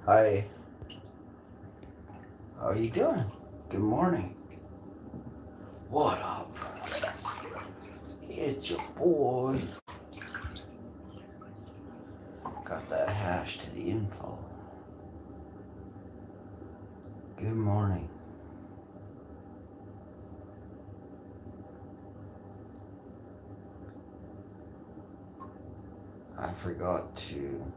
Hi, how are you doing? Good morning. What up? It's your boy. Got that hash to the info. Good morning. I forgot to.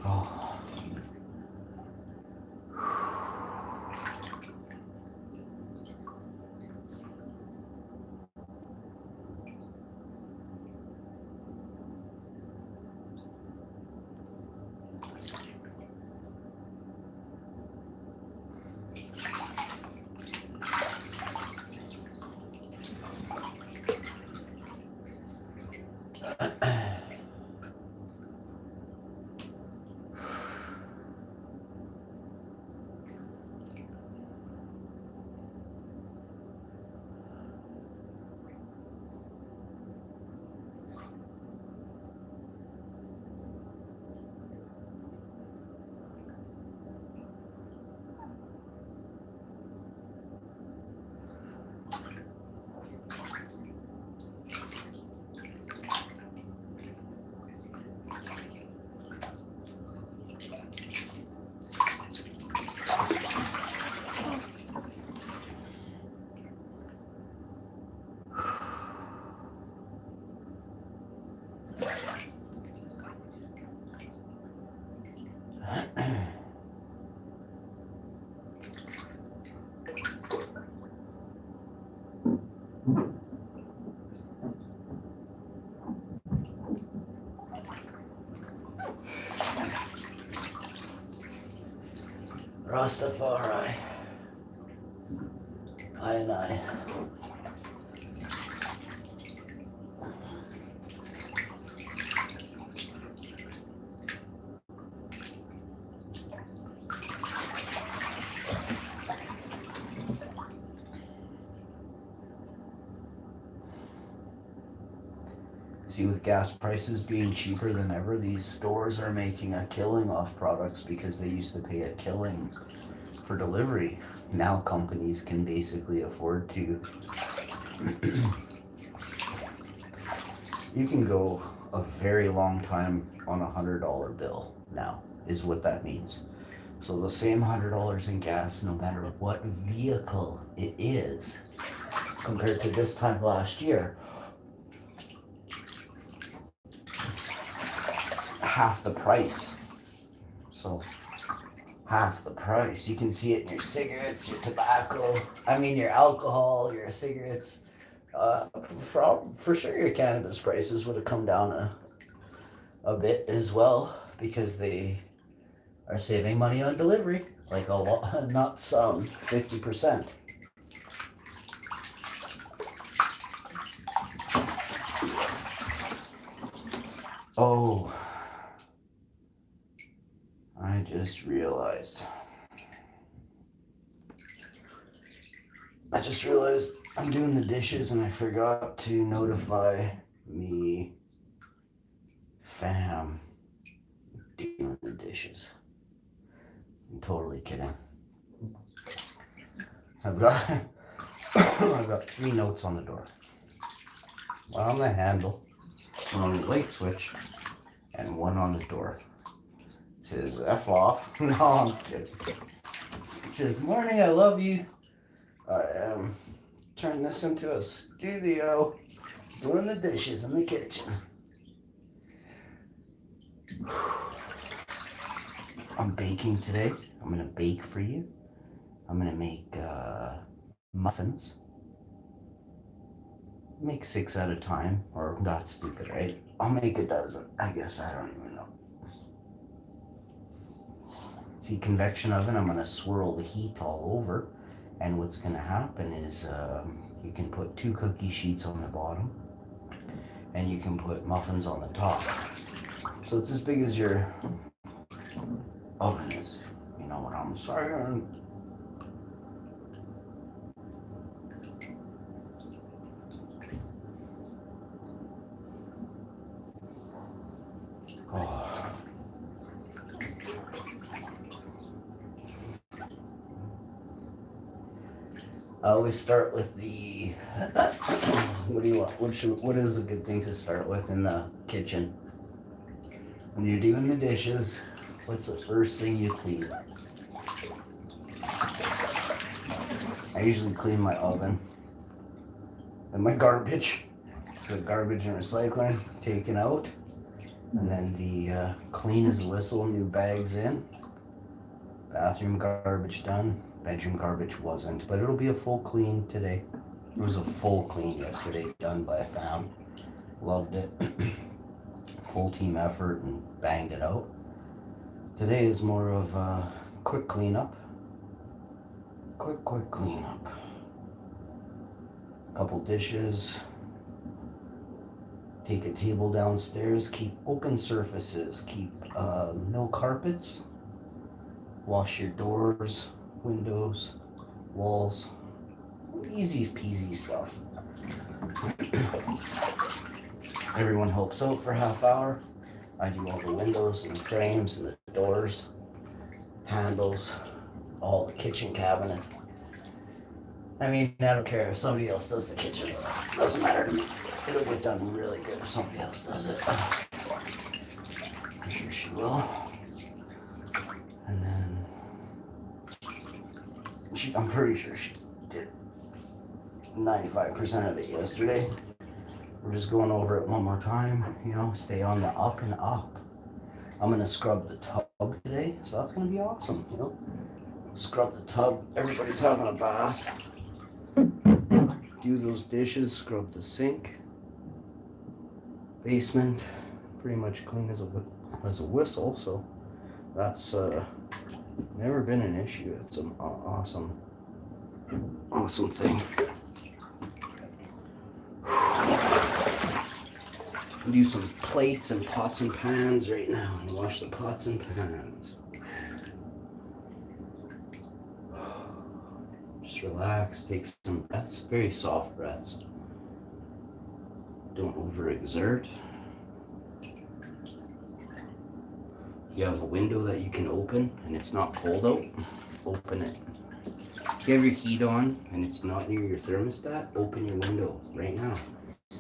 Oh. Rastafari. I and I. See, with gas prices being cheaper than ever, these stores are making a killing off products because they used to pay a killing for delivery. Now companies can basically afford to. You can go a very long time on $100 bill now, is what that means. So the same $100 in gas, no matter what vehicle it is, compared to this time last year, half the price. So half the price. You can see it in your cigarettes, your tobacco, your alcohol, your cigarettes. For sure your cannabis prices would have come down a bit as well because they are saving money on delivery, like a lot, not some, 50%. Oh, I just realized. I'm doing the dishes and I forgot to notify me fam doing the dishes. I'm totally kidding. I've got I've got 3 notes on the door. One on the handle, one on the light switch, and one on the door. It says F off. No, I'm kidding. It says, morning, I love you. I am turning this into a studio. Doing the dishes in the kitchen. I'm baking today. I'm gonna bake for you. I'm gonna make muffins. Make 6 at a time, or not stupid, right? I'll make a dozen. I guess I don't even know. See, convection oven, I'm gonna swirl the heat all over, and what's gonna happen is you can put 2 cookie sheets on the bottom, and you can put muffins on the top. So it's as big as your oven is. You know what I'm saying? Oh. I always start with the. What do you want? What is a good thing to start with in the kitchen? When you're doing the dishes, what's the first thing you clean? I usually clean my oven and my garbage. So garbage and recycling taken out, and then the clean as a whistle, new bags in. Bathroom garbage done. Bedroom garbage wasn't, but it'll be a full clean today. It was a full clean yesterday, done by a fam. Loved it. Full team effort and banged it out. Today is more of a quick cleanup. Quick cleanup. Couple dishes. Take a table downstairs. Keep open surfaces. Keep no carpets. Wash your doors, windows, walls. Easy peasy stuff. Everyone helps out for a half hour. I do all the windows and the frames and the doors, handles, all the kitchen cabinet. I mean, I don't care if somebody else does the kitchen. It doesn't matter to me. It'll get done really good if somebody else does it. I'm sure she will. And then, I'm pretty sure she did 95% of it yesterday. We're just going over it one more time, you know, stay on the up and up. I'm gonna scrub the tub today, so that's gonna be awesome, you know. Scrub the tub, everybody's having a bath. Do those dishes, scrub the sink. Basement, pretty much clean as a whistle, so that's never been an issue. It's an awesome thing. Do some plates and pots and pans right now and wash the pots and pans. Just relax, take some breaths, very soft breaths. Don't overexert. You have a window that you can open and it's not cold out, open it. If you have your heat on and it's not near your thermostat, open your window right now.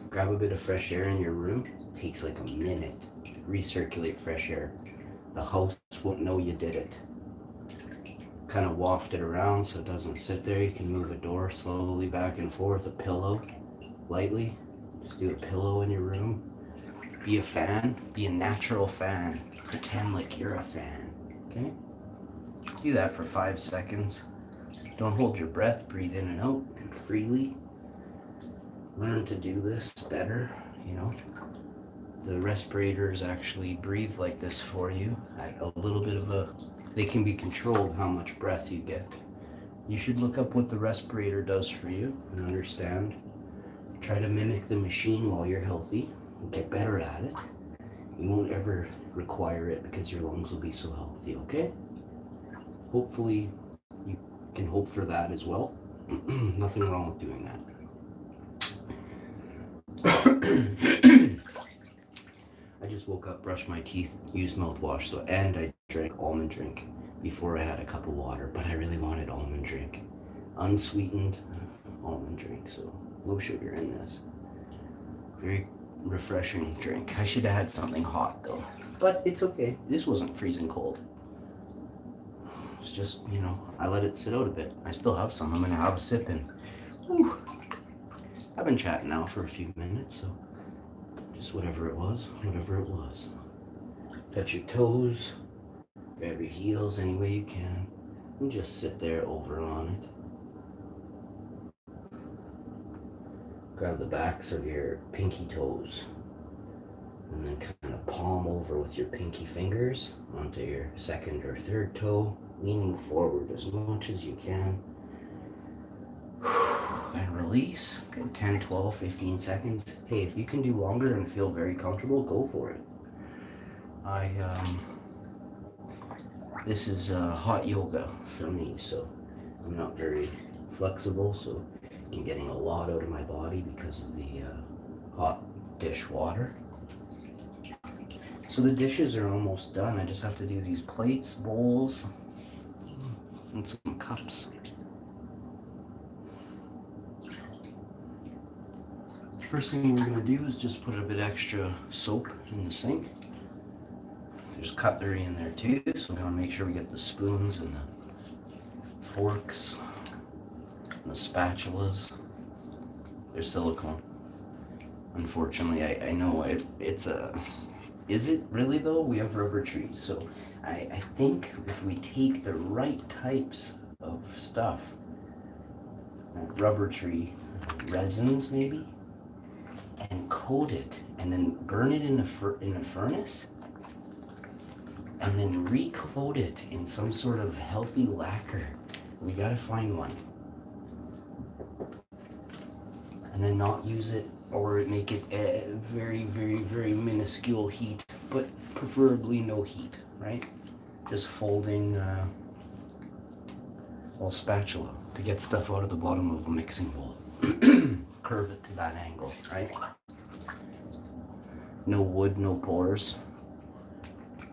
Grab a bit of fresh air in your room. It takes like a minute to recirculate fresh air. The house won't know you did it. Kind of waft it around so it doesn't sit there. You can move a door slowly back and forth, a pillow, lightly. Just do a pillow in your room. Be a fan, be a natural fan. Pretend like you're a fan, okay? Do that for 5 seconds. Don't hold your breath, breathe in and out freely. Learn to do this better, you know. The respirators actually breathe like this for you at a little bit of they can be controlled how much breath you get. You should look up what the respirator does for you and understand. Try to mimic the machine while you're healthy and get better at it. You won't ever require it because your lungs will be so healthy, okay? Hopefully you can hope for that as well. Nothing wrong with doing that. I just woke up, brushed my teeth, used mouthwash, and I drank almond drink before I had a cup of water, but I really wanted almond drink. Unsweetened almond drink, so no sugar in this. Very refreshing drink. I should have had something hot though, but it's okay. This wasn't freezing cold. It's just, you know, I let it sit out a bit. I still have some. I'm gonna have a sip in. Whew. I've been chatting now for a few minutes, so just whatever it was, whatever it was. Touch your toes, grab your heels any way you can, and just sit there over on it. Grab the backs of your pinky toes, and then kind of palm over with your pinky fingers onto your second or third toe, leaning forward as much as you can. And release. Good 10, 12, 15 seconds. Hey, if you can do longer and feel very comfortable, go for it. This is hot yoga for me, so I'm not very flexible, so I'm getting a lot out of my body because of the hot dish water. So the dishes are almost done. I just have to do these plates, bowls, and some cups. First thing we're going to do is just put a bit extra soap in the sink. There's cutlery in there too, so we want to make sure we get the spoons and the forks and the spatulas. They're silicone. Unfortunately, I know it's a... Is it really though? We have rubber trees, so I think if we take the right types of stuff, rubber tree resins maybe, and coat it, and then burn it in a furnace, and then recoat it in some sort of healthy lacquer. We gotta find one. And then not use it, or make it a very, very, very minuscule heat, but preferably no heat, right? Just folding a spatula to get stuff out of the bottom of a mixing bowl. Curve it to that angle, right? No wood, no pores.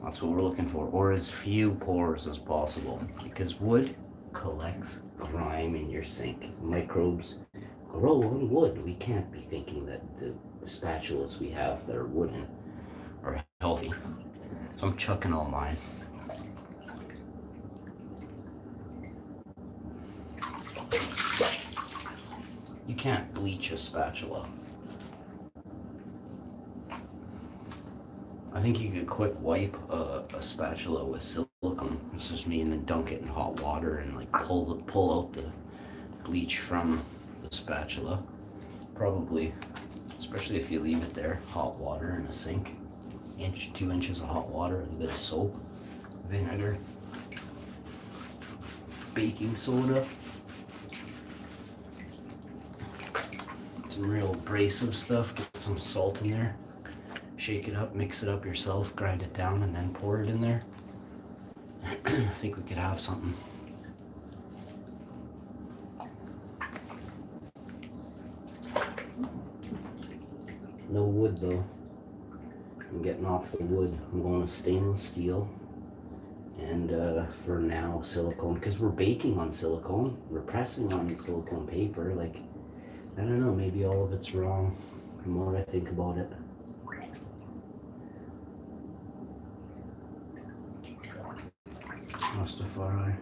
That's what we're looking for, or as few pores as possible, because wood collects grime in your sink. Microbes grow in wood. We can't be thinking that the spatulas we have that are wooden are healthy. So I'm chucking all mine. You can't bleach a spatula. I think you could quick wipe a spatula with silicone. This is me, and then dunk it in hot water and like pull out the bleach from the spatula. Probably, especially if you leave it there, hot water in a sink. 2 inches of hot water with a bit of soap, vinegar, baking soda, some real abrasive stuff. Get some salt in there. Shake it up, mix it up yourself, grind it down, and then pour it in there. I think we could have something. No wood though. I'm getting off the wood. I'm going to stainless steel. And for now, silicone, because we're baking on silicone. We're pressing on silicone paper. Like, I don't know, maybe all of it's wrong. The more I think about it. Rastafari.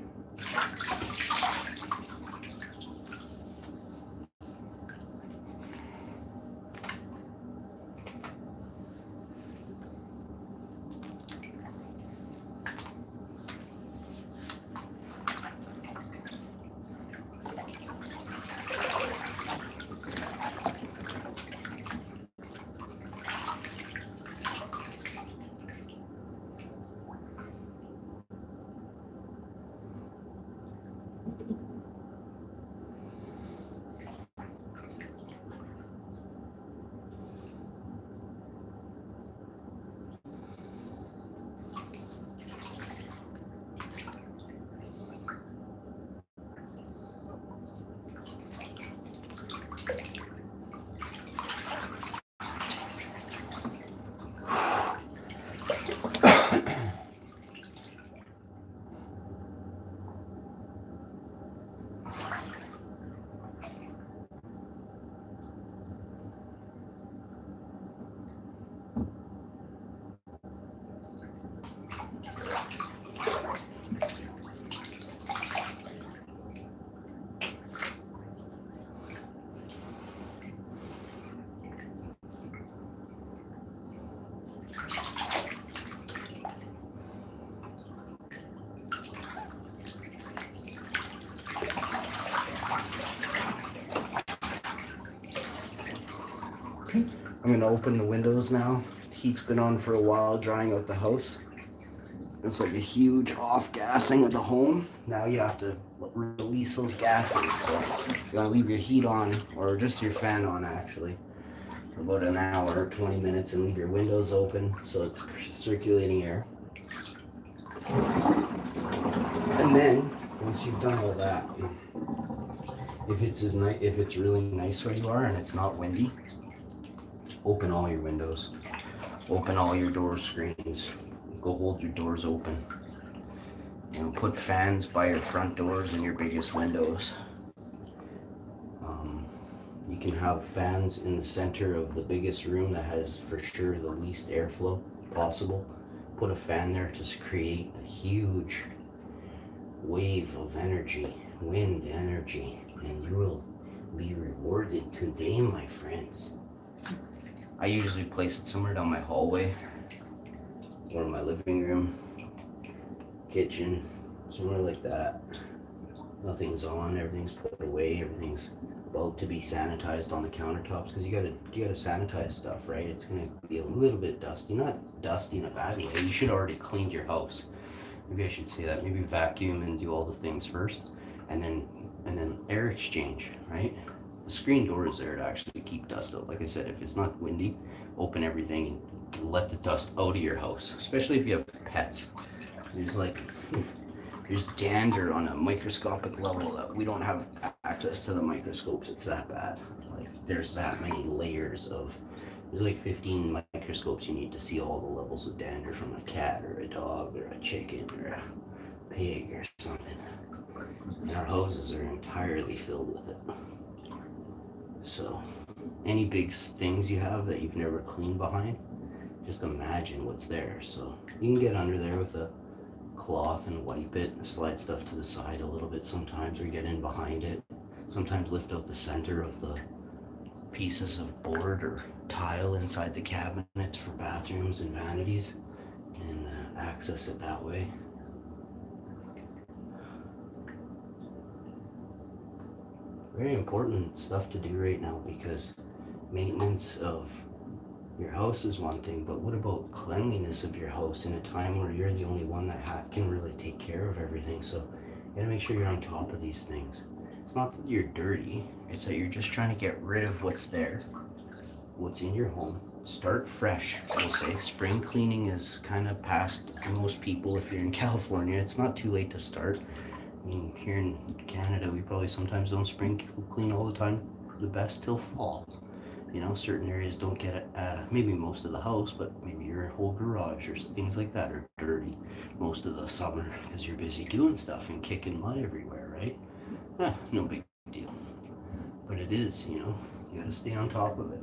I'm gonna open the windows now. Heat's been on for a while, drying out the house. It's like a huge off-gassing of the home. Now you have to release those gases. So you gotta leave your heat on, or just your fan on actually, for about an hour or 20 minutes, and leave your windows open so it's circulating air. And then once you've done all that, if it's really nice where you are and it's not windy, open all your windows, open all your door screens, go hold your doors open. You know, put fans by your front doors and your biggest windows. You can have fans in the center of the biggest room that has for sure the least airflow possible. Put a fan there to create a huge wave of energy, wind energy, and you will be rewarded today, my friends. I usually place it somewhere down my hallway or in my living room, kitchen, somewhere like that. Nothing's on, everything's put away, everything's about to be sanitized on the countertops, because you gotta sanitize stuff, right? It's gonna be a little bit dusty, not dusty in a bad way. You should already cleaned your house. Maybe I should say that. Maybe vacuum and do all the things first, and then air exchange, right? The screen door is there to actually keep dust out. Like I said, if it's not windy, open everything and let the dust out of your house, especially if you have pets. There's dander on a microscopic level that we don't have access to the microscopes. It's that bad. Like there's that many layers of, there's like 15 microscopes you need to see all the levels of dander from a cat or a dog or a chicken or a pig or something. And our houses are entirely filled with it. So any big things you have that you've never cleaned behind, just imagine what's there. So you can get under there with a cloth and wipe it, slide stuff to the side a little bit sometimes, or get in behind it. Sometimes lift out the center of the pieces of board or tile inside the cabinets for bathrooms and vanities, and access it that way. Very important stuff to do right now, because maintenance of your house is one thing, but what about cleanliness of your house in a time where you're the only one that can really take care of everything? So you gotta make sure you're on top of these things. It's not that you're dirty, it's that you're just trying to get rid of what's there, what's in your home. Start fresh, we'll say. Spring cleaning is kind of past most people. If you're in California, it's not too late to start. I mean, here in Canada, we probably sometimes don't spring clean all the time, the best till fall. You know, certain areas don't get it, maybe most of the house, but maybe your whole garage or things like that are dirty most of the summer because you're busy doing stuff and kicking mud everywhere, right? No big deal. But it is, you know, you gotta stay on top of it.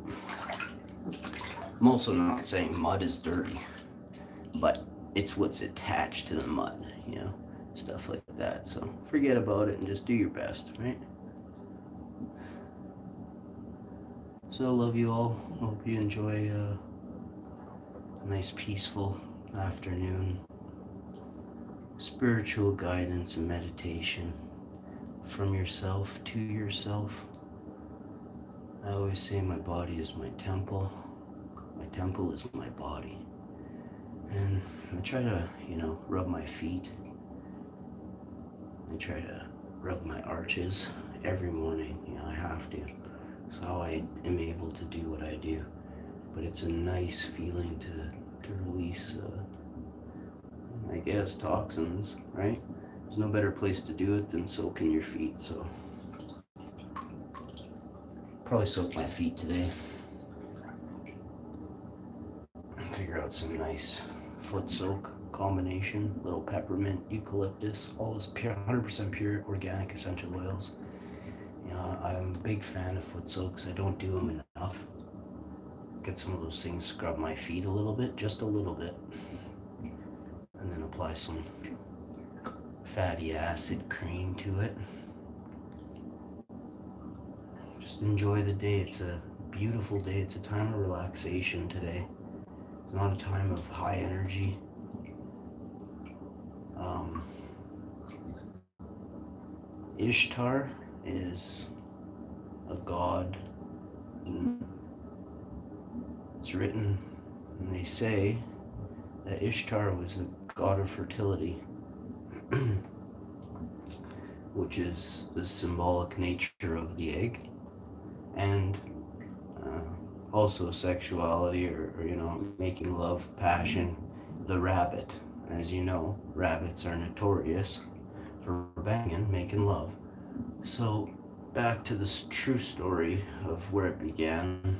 I'm also not saying mud is dirty, but it's what's attached to the mud, you know, stuff like that. So forget about it and just do your best, right? So I love you all. Hope you enjoy a nice peaceful afternoon. Spiritual guidance and meditation from yourself to yourself. I always say my body is my temple. My temple is my body. And I try to, you know, rub my feet. I try to rub my arches every morning. You know, I have to. That's how I am able to do what I do. But it's a nice feeling to release, I guess, toxins, right? There's no better place to do it than soaking your feet, so probably soak my feet today. Figure out some nice foot soak combination, little peppermint, eucalyptus, all this pure, 100% pure organic essential oils. You know, I'm a big fan of foot soaks. I don't do them enough. Get some of those things, scrub my feet a little bit, just a little bit, and then apply some fatty acid cream to it. Just enjoy the day. It's a beautiful day. It's a time of relaxation today. It's not a time of high energy. Ishtar is a god it's written, and they say that Ishtar was the god of fertility, which is the symbolic nature of the egg, and also sexuality, or making love, passion. The rabbit, as you know, rabbits are notorious for banging, making love. So back to this true story of where it began.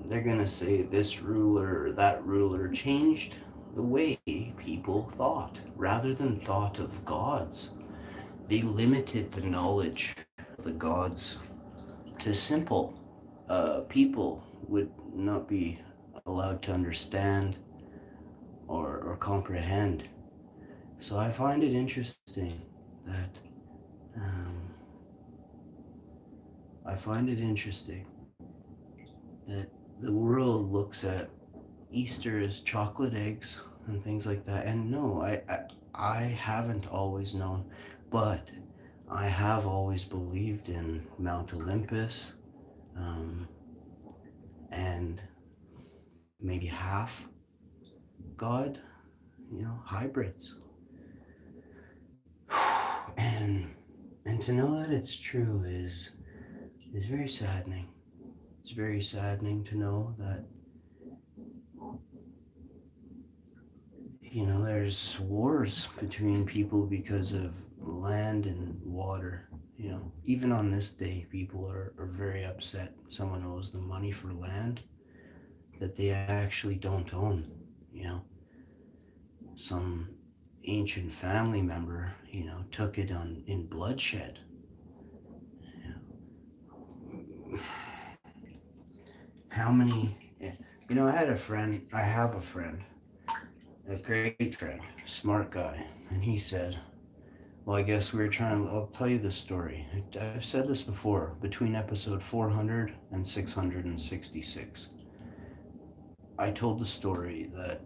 They're gonna say this ruler or that ruler changed the way people thought, rather than thought of gods. They limited the knowledge of the gods to simple. People would not be allowed to understand or comprehend. So I find it interesting that the world looks at Easter as chocolate eggs and things like that. And no, I haven't always known, but I have always believed in Mount Olympus, and maybe half God, hybrids. And to know that it's true is very saddening. It's very saddening to know that there's wars between people because of land and water. Even on this day, people are very upset. Someone owes them money for land that they actually don't own. Some ancient family member, took it in bloodshed. How many, I have a friend, a great friend, smart guy, and he said, well, I guess I'll tell you this story. I've said this before, between episode 400 and 666. I told the story that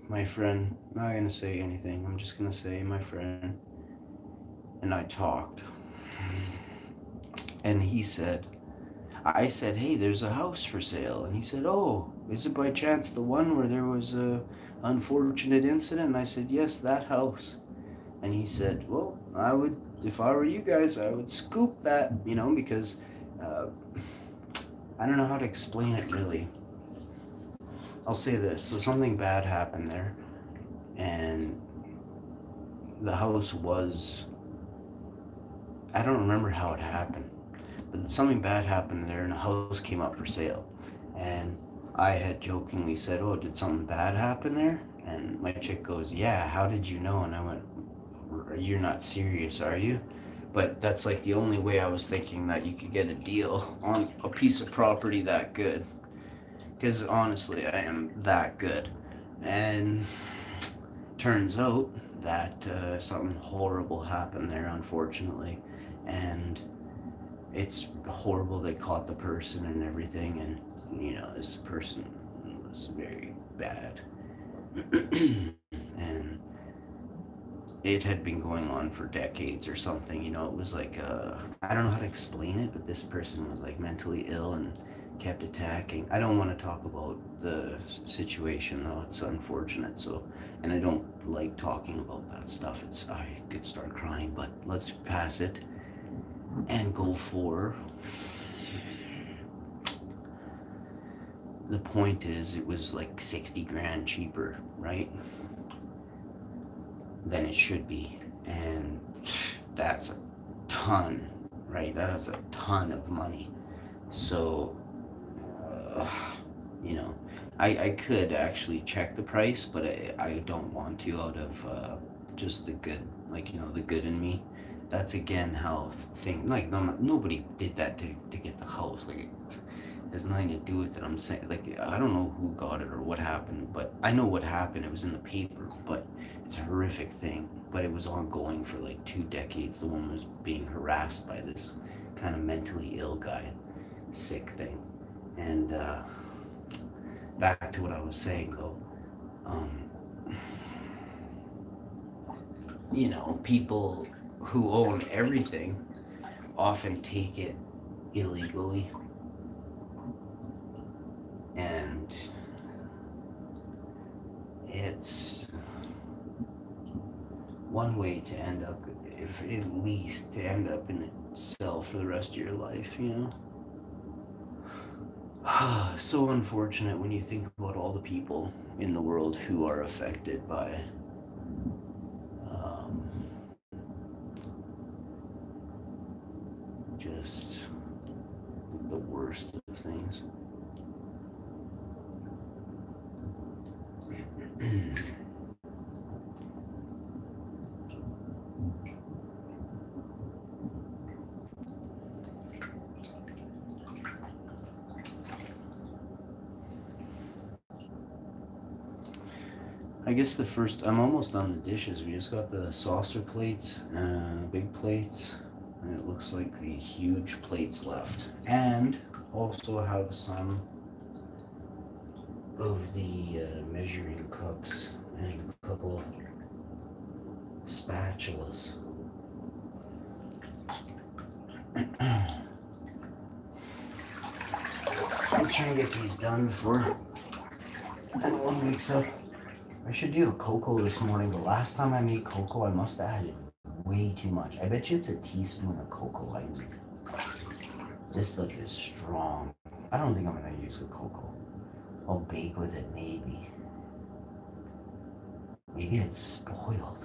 my friend, I'm not going to say anything, I'm just going to say my friend and I talked. And I said, hey, there's a house for sale. And he said, oh, is it by chance the one where there was a unfortunate incident? And I said, yes, that house. And he said, well, if I were you guys, I would scoop that, because I don't know how to explain it really. I'll say this. So something bad happened there, and the house I don't remember how it happened, but something bad happened there and a house came up for sale. And I had jokingly said, oh, did something bad happen there? And my chick goes, yeah, how did you know? And I went, you're not serious, are you? But that's like the only way I was thinking that you could get a deal on a piece of property that good. Because honestly, I am that good. And turns out that something horrible happened there, unfortunately. And it's horrible they caught the person and everything. And, this person was very bad. And it had been going on for decades or something. It was like, I don't know how to explain it, but this person was like mentally ill and kept attacking. I don't want to talk about the situation though, it's unfortunate. And I don't like talking about that stuff. I could start crying, but let's pass it and go for the point. Is it was like 60 grand cheaper, right, than it should be. And that's a ton, right? That's a ton of money. So I could actually check the price, but I don't want to, out of just the good, the good in me. That's again how nobody did that to get the house. It has nothing to do with it. I'm saying, I don't know who got it or what happened, but I know what happened. It was in the paper, but it's a horrific thing. But it was ongoing for 2 decades. The woman was being harassed by this kind of mentally ill guy, sick thing. And back to what I was saying though, people who own everything often take it illegally. at least to end up in a cell for the rest of your life, you know? So unfortunate when you think about all the people in the world who are affected by just the worst of things. I guess I'm almost done the dishes. We just got the saucer plates, big plates, and it looks like the huge plates left. And also have some of the measuring cups and a couple spatulas. I'm trying to get these done before anyone wakes up. I should do a cocoa this morning, but last time I made cocoa, I must have added way too much. I bet you it's a teaspoon of cocoa I need. This stuff is strong. I don't think I'm gonna use the cocoa. I'll bake with it, maybe. Maybe it's spoiled.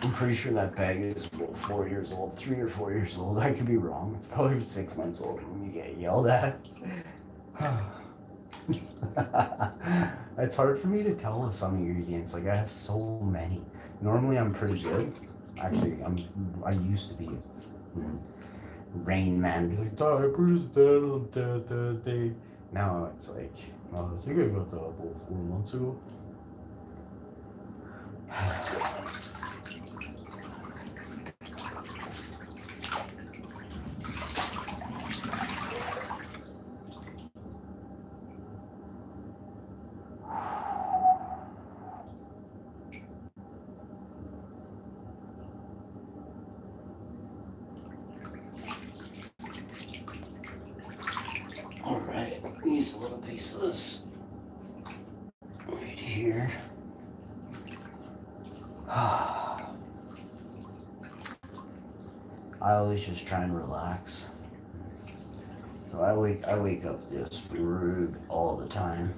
I'm pretty sure that bag is about 4 years old, 3 or 4 years old. I could be wrong. It's probably 6 months old when you get yelled at. It's hard for me to tell with some ingredients. Like, I have so many. Normally I'm pretty good. Actually, I used to be Rain Man, be like, diapers dead on that day. Now it's like, oh, I think I got that about 4 months ago. Alright, these little pieces right here. I always just try and relax. So I wake up just rude all the time.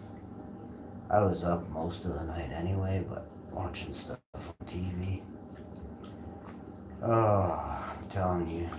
I was up most of the night anyway, but watching stuff on TV. Oh, I'm telling you.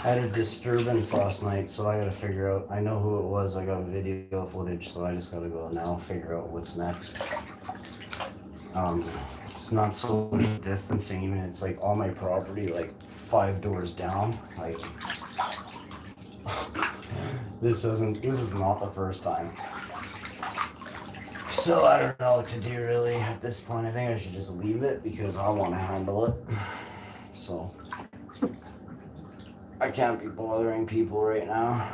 I had a disturbance last night, so I gotta figure out. I know who it was. I got video footage, so I just gotta go now figure out what's next. It's not so distancing, even it's like on my property, like 5 doors down. Like, This is not the first time. So I don't know what to do really at this point. I think I should just leave it because I want to handle it. So I can't be bothering people right now.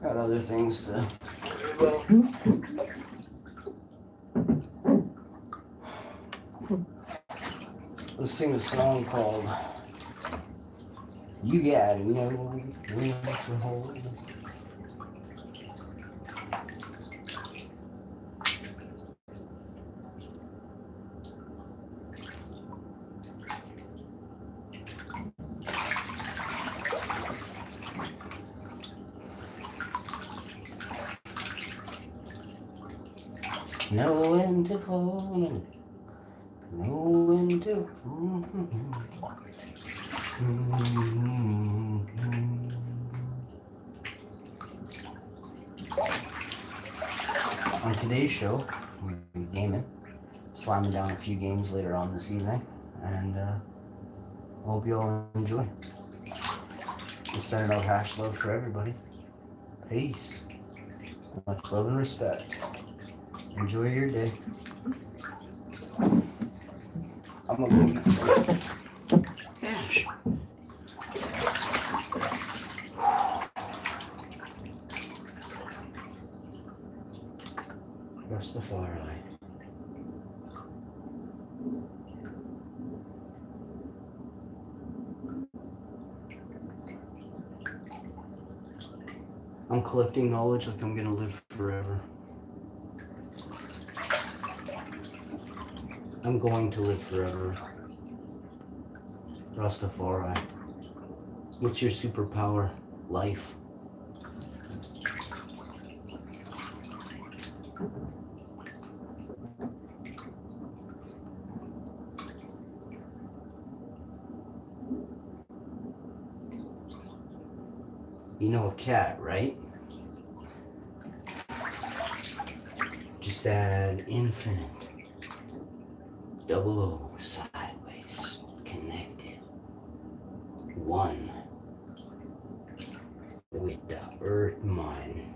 Got other things to worry about. Let's sing a song called You Gotta Know When to Hold. Know when to hold, know when to. On today's show, we'll be gaming, slamming down a few games later on this evening, and hope you all enjoy. Just sending out hash love for everybody. Peace. Much love and respect. Enjoy your day. I'm gonna go eat some hash. Rastafari. I'm collecting knowledge like I'm gonna live forever. I'm going to live forever. Rastafari. What's your superpower? Life. You know a cat, right? Just add infinite. 00 sideways connected. 1 with the earth mind.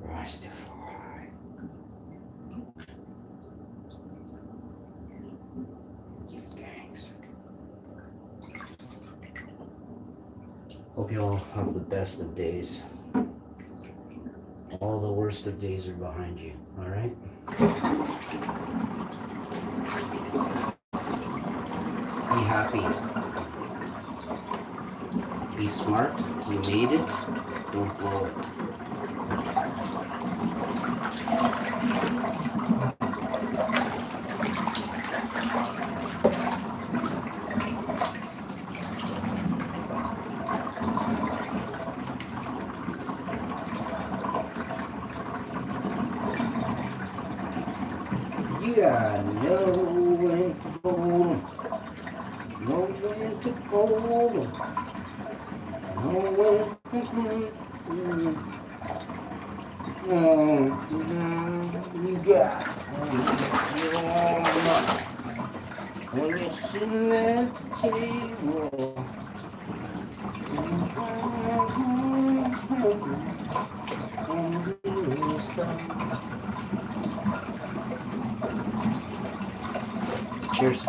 Rastafari. Thanks. Hope you all have the best of days. All the worst of days are behind you, alright? Be happy. Be smart. You made it. Don't blow it. You gotta know when to hold 'em. Know when to hold 'em. Know when you got when you're sitting at the table. Cheers.